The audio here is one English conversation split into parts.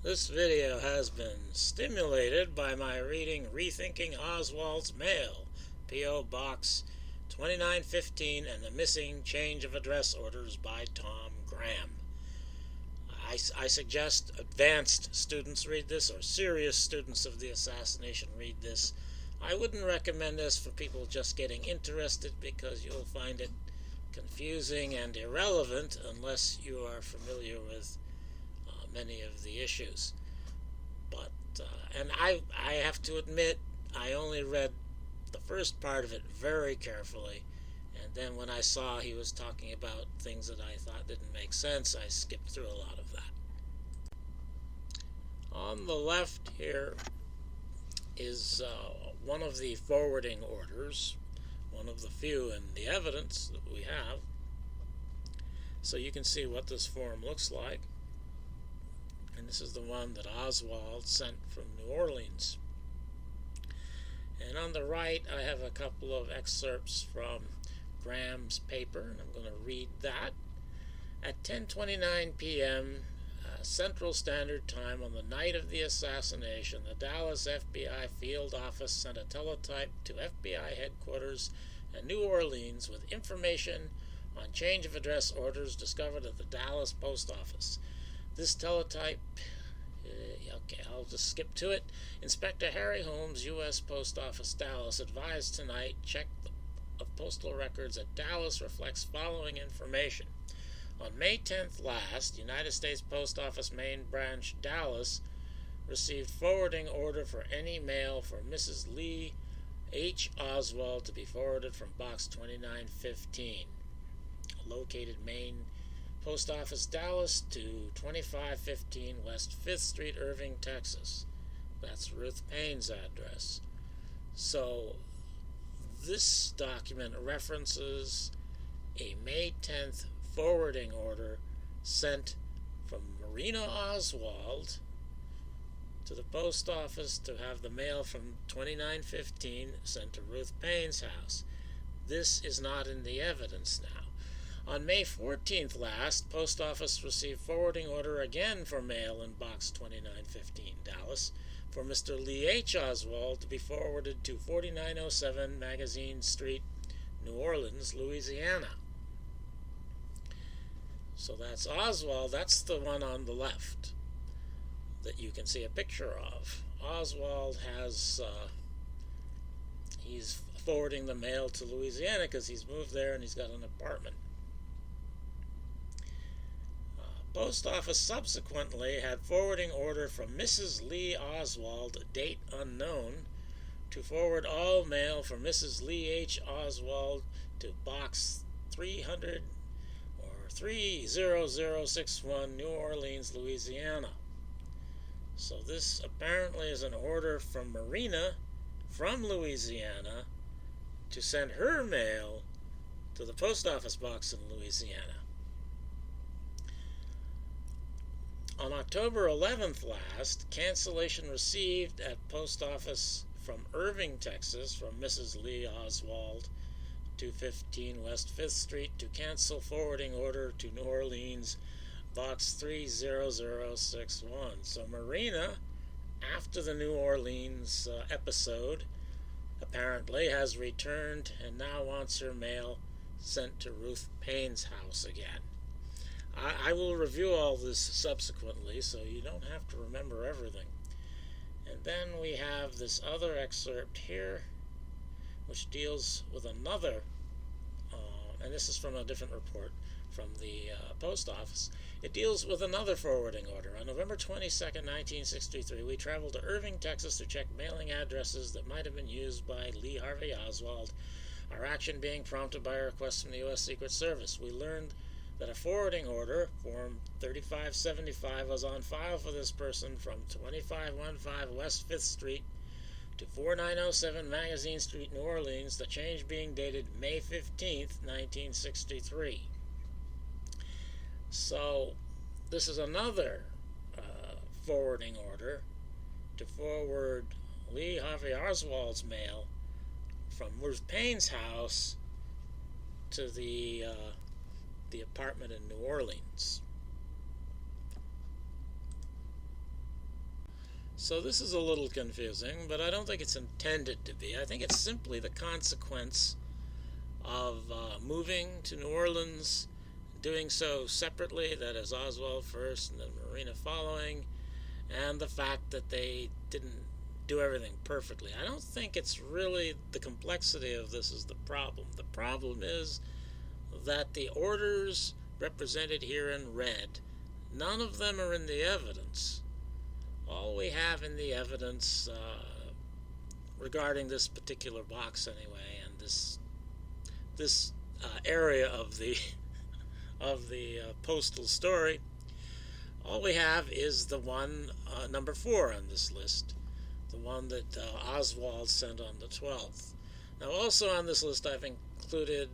This video has been stimulated by my reading Rethinking Oswald's Mail, P.O. Box 2915, and the Missing Change of Address Orders by Tom Graham. I suggest advanced students read this, or serious students of the assassination read this. I wouldn't recommend this for people just getting interested, because you'll find it confusing and irrelevant unless you are familiar with many of the issues. But and I have to admit, I only read the first part of it very carefully, and then when I saw he was talking about things that I thought didn't make sense, I skipped through a lot of that. On the left here is one of the forwarding orders, one of the few in the evidence that we have. So you can see what this form looks like. And this is the one that Oswald sent from New Orleans. And on the right, I have a couple of excerpts from Graham's paper, and I'm going to read that. At 10:29 p.m. Central Standard Time on the night of the assassination, the Dallas FBI field office sent a teletype to FBI headquarters in New Orleans with information on change of address orders discovered at the Dallas post office. This teletype, okay, I'll just skip to it. Inspector Harry Holmes, U.S. Post Office, Dallas, advised tonight check of postal records at Dallas reflects following information. On May 10th last, United States Post Office Main Branch, Dallas, received forwarding order for any mail for Mrs. Lee H. Oswald to be forwarded from Box 2915, located Main Post Office, Dallas, to 2515 West 5th Street, Irving, Texas. That's Ruth Payne's address. So this document references a May 10th forwarding order sent from Marina Oswald to the post office to have the mail from 2915 sent to Ruth Payne's house. This is not in the evidence now. On May 14th last, Post Office received forwarding order again for mail in Box 2915, Dallas, for Mr. Lee H. Oswald to be forwarded to 4907 Magazine Street, New Orleans, Louisiana. So that's Oswald. That's the one on the left that you can see a picture of. Oswald has, he's forwarding the mail to Louisiana because he's moved there and he's got an apartment. Post Office subsequently had forwarding order from Mrs. Lee Oswald, date unknown, to forward all mail for Mrs. Lee H. Oswald to Box 300 or 30061, New Orleans, Louisiana. So this apparently is an order from Marina from Louisiana to send her mail to the post office box in Louisiana. On October 11th last, cancellation received at post office from Irving, Texas, from Mrs. Lee Oswald, 215 West 5th Street, to cancel forwarding order to New Orleans, Box 30061. So Marina, after the New Orleans episode, apparently has returned and now wants her mail sent to Ruth Payne's house again. I will review all this subsequently, so you don't have to remember everything. And then we have this other excerpt here, which deals with another, and this is from a different report from the post office. It deals with another forwarding order. On November 22nd, 1963, we traveled to Irving, Texas to check mailing addresses that might have been used by Lee Harvey Oswald, our action being prompted by a request from the U.S. Secret Service. We learned that a forwarding order, Form 3575, was on file for this person from 2515 West 5th Street to 4907 Magazine Street, New Orleans, the change being dated May 15th, 1963. So this is another forwarding order to forward Lee Harvey Oswald's mail from Ruth Payne's house to the apartment in New Orleans. So this is a little confusing, but I don't think it's intended to be. I think it's simply the consequence of moving to New Orleans, doing so separately, that is Oswald first and then Marina following, and the fact that they didn't do everything perfectly. I don't think it's really the complexity of this is the problem. The problem is that the orders represented here in red, none of them are in the evidence. All we have in the evidence regarding this particular box anyway, and this area of the postal story, all we have is the one number 4 on this list, the one that Oswald sent on the 12th. Now also on this list I've included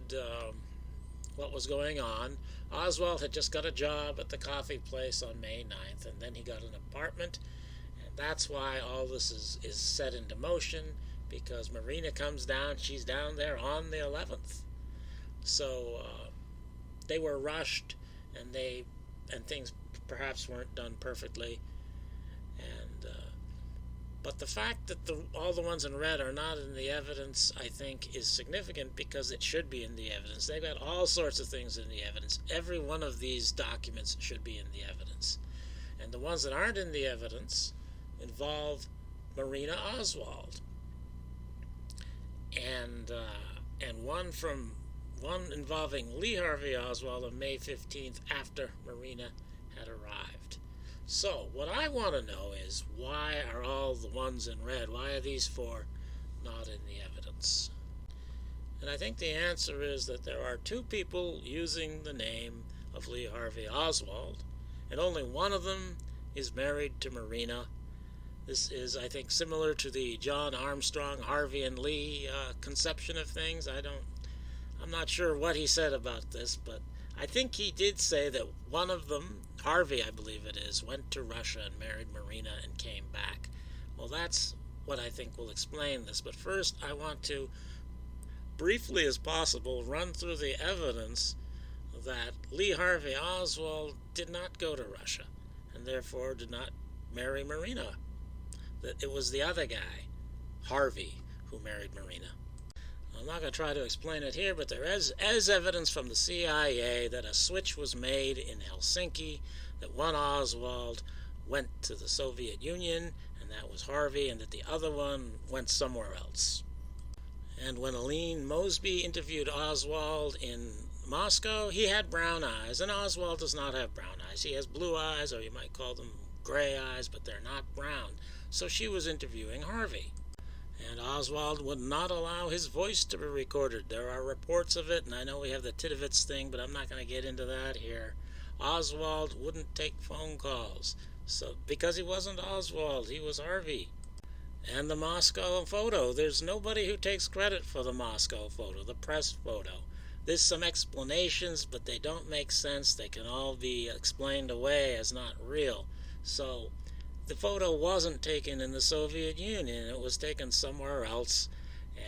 what was going on. Oswald had just got a job at the coffee place on May 9th, and then he got an apartment, and that's why all this is set into motion, because Marina comes down, she's down there on the 11th. So they were rushed, and things perhaps weren't done perfectly, but the fact that all the ones in red are not in the evidence, I think, is significant, because it should be in the evidence. They've got all sorts of things in the evidence. Every one of these documents should be in the evidence. And the ones that aren't in the evidence involve Marina Oswald. And one involving Lee Harvey Oswald on May 15th, after Marina had arrived. So, what I want to know is, why are all the ones in red, why are these 4 not in the evidence? And I think the answer is that there are 2 people using the name of Lee Harvey Oswald, and only one of them is married to Marina. This is, I think, similar to the John Armstrong, Harvey and Lee conception of things. I'm not sure what he said about this, but I think he did say that one of them, Harvey I believe it is, went to Russia and married Marina and came back. Well, that's what I think will explain this. But first I want to, briefly as possible, run through the evidence that Lee Harvey Oswald did not go to Russia and therefore did not marry Marina. That it was the other guy, Harvey, who married Marina. I'm not going to try to explain it here, but there is evidence from the CIA that a switch was made in Helsinki, that one Oswald went to the Soviet Union, and that was Harvey, and that the other one went somewhere else. And when Aline Mosby interviewed Oswald in Moscow, he had brown eyes, and Oswald does not have brown eyes. He has blue eyes, or you might call them gray eyes, but they're not brown. So she was interviewing Harvey. And Oswald would not allow his voice to be recorded. There are reports of it, and I know we have the Titovitz thing, but I'm not going to get into that here. Oswald wouldn't take phone calls, so because he wasn't Oswald, he was Harvey. And the Moscow photo, there's nobody who takes credit for the Moscow photo, the press photo. There's some explanations, but they don't make sense. They can all be explained away as not real. So the photo wasn't taken in the Soviet Union. It was taken somewhere else,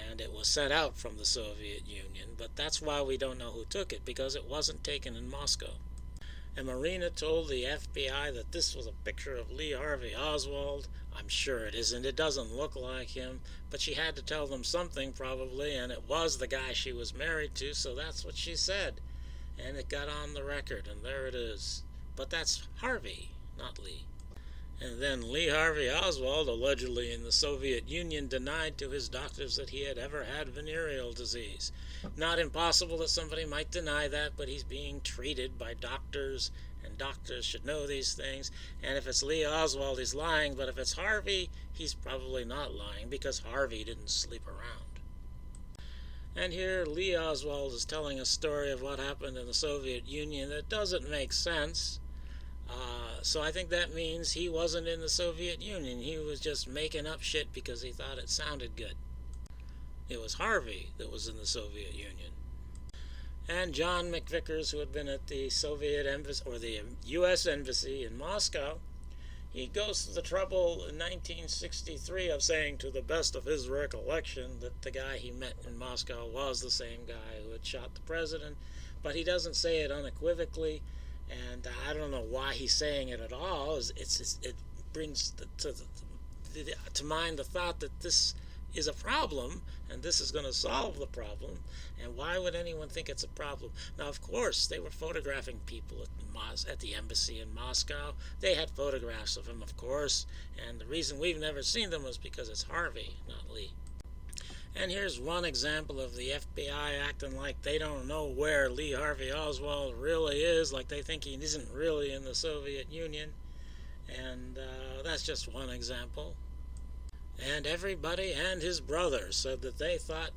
and it was sent out from the Soviet Union. But that's why we don't know who took it, because it wasn't taken in Moscow. And Marina told the FBI that this was a picture of Lee Harvey Oswald. I'm sure it isn't. It doesn't look like him. But she had to tell them something, probably, and it was the guy she was married to, so that's what she said. And it got on the record, and there it is. But that's Harvey, not Lee. And then Lee Harvey Oswald, allegedly in the Soviet Union, denied to his doctors that he had ever had venereal disease. Not impossible that somebody might deny that, but he's being treated by doctors, and doctors should know these things. And if it's Lee Oswald, he's lying, but if it's Harvey, he's probably not lying, because Harvey didn't sleep around. And here Lee Oswald is telling a story of what happened in the Soviet Union that doesn't make sense. So I think that means he wasn't in the Soviet Union. He was just making up shit because he thought it sounded good. It was Harvey that was in the Soviet Union. And John McVickers, who had been at the Soviet embassy, or the U.S. embassy in Moscow, he goes to the trouble in 1963 of saying, to the best of his recollection, that the guy he met in Moscow was the same guy who had shot the president. But he doesn't say it unequivocally. And I don't know why he's saying it at all. It brings to to mind the thought that this is a problem and this is going to solve the problem. And why would anyone think it's a problem? Now, of course, they were photographing people at the embassy in Moscow. They had photographs of him, of course, and the reason we've never seen them was because it's Harvey, not Lee. And here's one example of the FBI acting like they don't know where Lee Harvey Oswald really is, like they think he isn't really in the Soviet Union. And that's just one example. And everybody and his brother said that they thought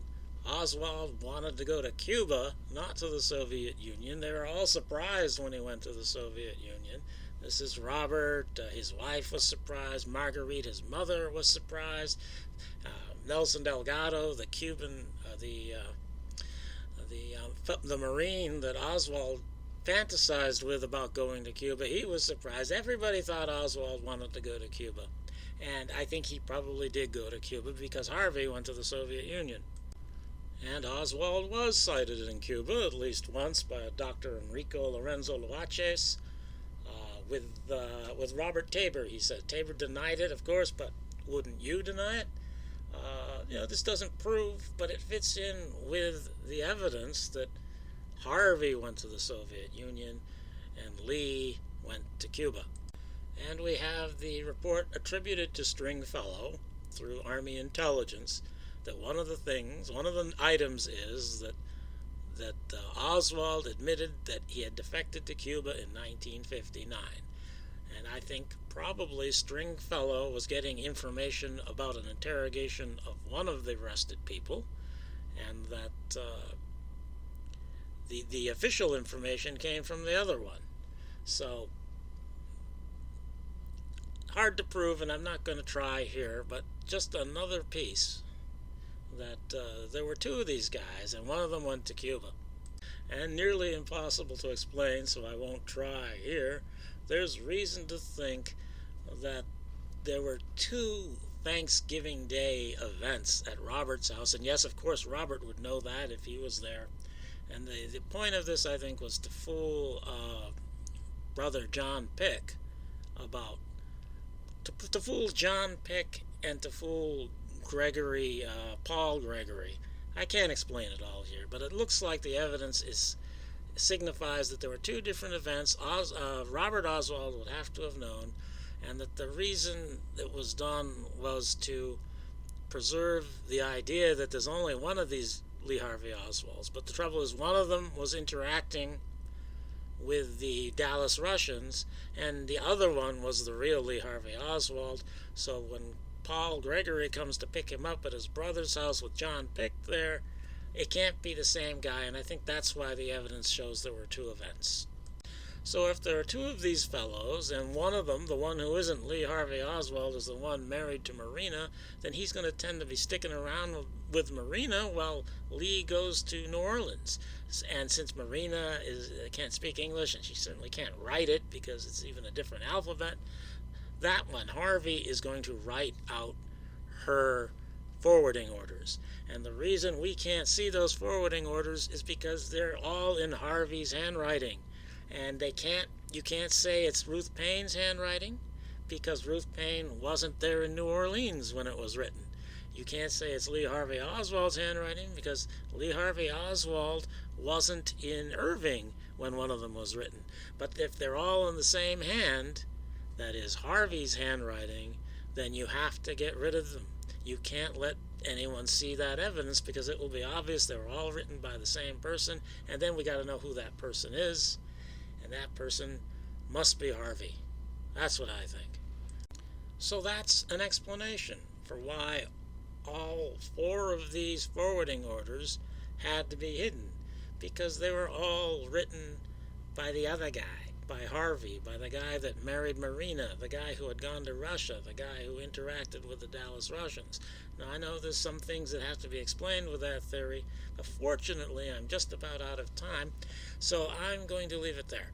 Oswald wanted to go to Cuba, not to the Soviet Union. They were all surprised when he went to the Soviet Union. This is Robert. His wife was surprised. Marguerite, his mother, was surprised. Nelson Delgado, the Cuban, the Marine that Oswald fantasized with about going to Cuba, he was surprised. Everybody thought Oswald wanted to go to Cuba. And I think he probably did go to Cuba because Harvey went to the Soviet Union. And Oswald was cited in Cuba at least once by Dr. Enrico Lorenzo Loaches with Robert Tabor. He said Tabor denied it, of course, but wouldn't you deny it? This doesn't prove, but it fits in with the evidence that Harvey went to the Soviet Union and Lee went to Cuba. And we have the report attributed to Stringfellow through Army intelligence that one of the items is that Oswald admitted that he had defected to Cuba in 1959. And I think probably Stringfellow was getting information about an interrogation of one of the arrested people, and that the official information came from the other one. So, hard to prove, and I'm not going to try here, but just another piece that there were two of these guys, and one of them went to Cuba. And nearly impossible to explain, so I won't try here. There's reason to think that there were two Thanksgiving Day events at Robert's house, and yes, of course, Robert would know that if he was there. And the point of this, I think, was to fool brother John Pick about to fool John Pick and to fool Gregory, Paul Gregory. I can't explain it all here, but it looks like the evidence signifies that there were two different events. Robert Oswald would have to have known, and that the reason it was done was to preserve the idea that there's only one of these Lee Harvey Oswalds. But the trouble is, one of them was interacting with the Dallas Russians, and the other one was the real Lee Harvey Oswald. So when Paul Gregory comes to pick him up at his brother's house with John Pick there, it can't be the same guy, and I think that's why the evidence shows there were two events. So if there are two of these fellows, and one of them, the one who isn't Lee Harvey Oswald, is the one married to Marina, then he's going to tend to be sticking around with Marina while Lee goes to New Orleans. And since Marina can't speak English, and she certainly can't write it because it's even a different alphabet, that one, Harvey, is going to write out her forwarding orders. And the reason we can't see those forwarding orders is because they're all in Harvey's handwriting. And you can't say it's Ruth Paine's handwriting because Ruth Paine wasn't there in New Orleans when it was written. You can't say it's Lee Harvey Oswald's handwriting because Lee Harvey Oswald wasn't in Irving when one of them was written. But if they're all in the same hand, that is Harvey's handwriting, then you have to get rid of them. You can't let anyone see that evidence because it will be obvious they were all written by the same person, and then we got to know who that person is, and that person must be Harvey. That's what I think. So that's an explanation for why all four of these forwarding orders had to be hidden, because they were all written by the other guy, by Harvey, by the guy that married Marina, the guy who had gone to Russia, the guy who interacted with the Dallas Russians. Now, I know there's some things that have to be explained with that theory, but fortunately I'm just about out of time, so I'm going to leave it there.